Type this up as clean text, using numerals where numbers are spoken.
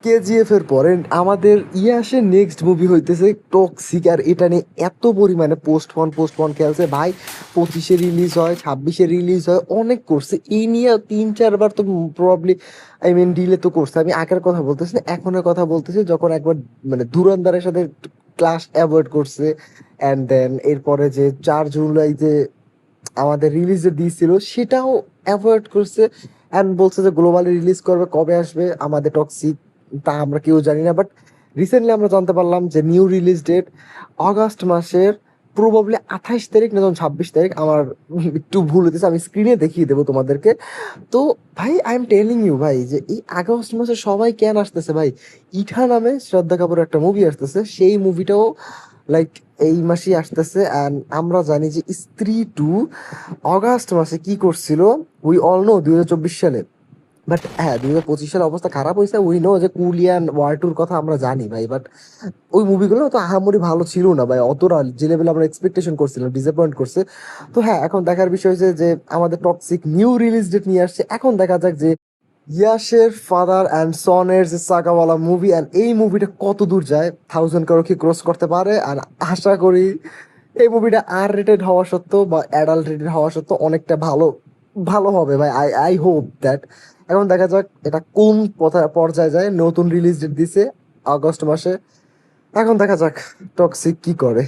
কেজিএফ এর পরে আমাদের আসে নেক্সট মুভি হইতেছে টক্সিক। আর এটা নিয়ে এত পরিমাণে পোস্টপন খেলছে ভাই। 25-এ রিলিজ হয়, 26-এ রিলিজ হয়, অনেক করছে এই নিয়ে 3-4 বার তো প্রবাবলি ডিলে তো করছে। আমি আগের কথা বলতেছি না, এখনের কথা বলতেছি। যখন একবার মানে ধুরন্ধরের সাথে ক্লাস অ্যাভয়েড করছে, অ্যান্ড দেন এরপরে যে 4 জুলাই যে আমাদের রিলিজে দিয়েছিল সেটাও অ্যাভয়েড করছে, অ্যান্ড বলছে যে গ্লোবালি রিলিজ করবে। কবে আসবে আমাদের টক্সিক তা আমরা কেউ জানি না, বাট রিসেন্টলি আমরা জানতে পারলাম যে নিউ রিলিজ ডেট অগাস্ট মাসের প্রবাবলি 28 তারিখ না 26 তারিখ। আমার একটু ভুল হতেছে, আমি স্ক্রিনে দেখিয়ে দেবো তোমাদেরকে। তো ভাই আই এম টেলিং ইউ ভাই যে এই আগস্ট মাসে সবাই কেন আসতেছে ভাই। ইঠা নামে শ্রদ্ধা কাপুরের একটা মুভি আসতেছে, সেই মুভিটাও লাইক এই মাসেই আসতেছে। অ্যান্ড আমরা জানি যে স্ত্রী 2 অগাস্ট মাসে কি করছিল, উই অল নো 2024 সালে। বাট হ্যাঁ, 2025 সালে অবস্থা খারাপ হয়েছে, উই নো যে কুলিয়ান ওয়ার 2-র কথা আমরা জানি ভাই। বাট ওই মুভিগুলো তো আহামরি ভালো ছিল না ভাই, অতটা যে লেভেলে আমরা এক্সপেকটেশন করছিলাম ডিসঅ্যাপয়েন্ট করছে। তো হ্যাঁ, এখন দেখার বিষয় হচ্ছে যে আমাদের টক্সিক নিউ রিলিজ ডেট নিয়ে আসছে। এখন দেখা যাক যে ইয়াশের ফাদার অ্যান্ড সনের যে সাগাওয়ালা মুভি, অ্যান্ড এই মুভিটা কত দূর যায়, 1000 crore কি ক্রস করতে পারে। আর আশা করি এই মুভিটা R-rated হওয়া সত্ত্বেও বা অ্যাডাল্ট রেটেড হওয়া সত্ত্বেও অনেকটা ভালো ভালো হবে ভাই। I I hope that. এখন দেখা যাক এটা কোন পর্যায়ে যায়। নতুন রিলিজ ডেট দিছে আগস্ট মাসে, এখন দেখা যাক টক্সিক কি করে।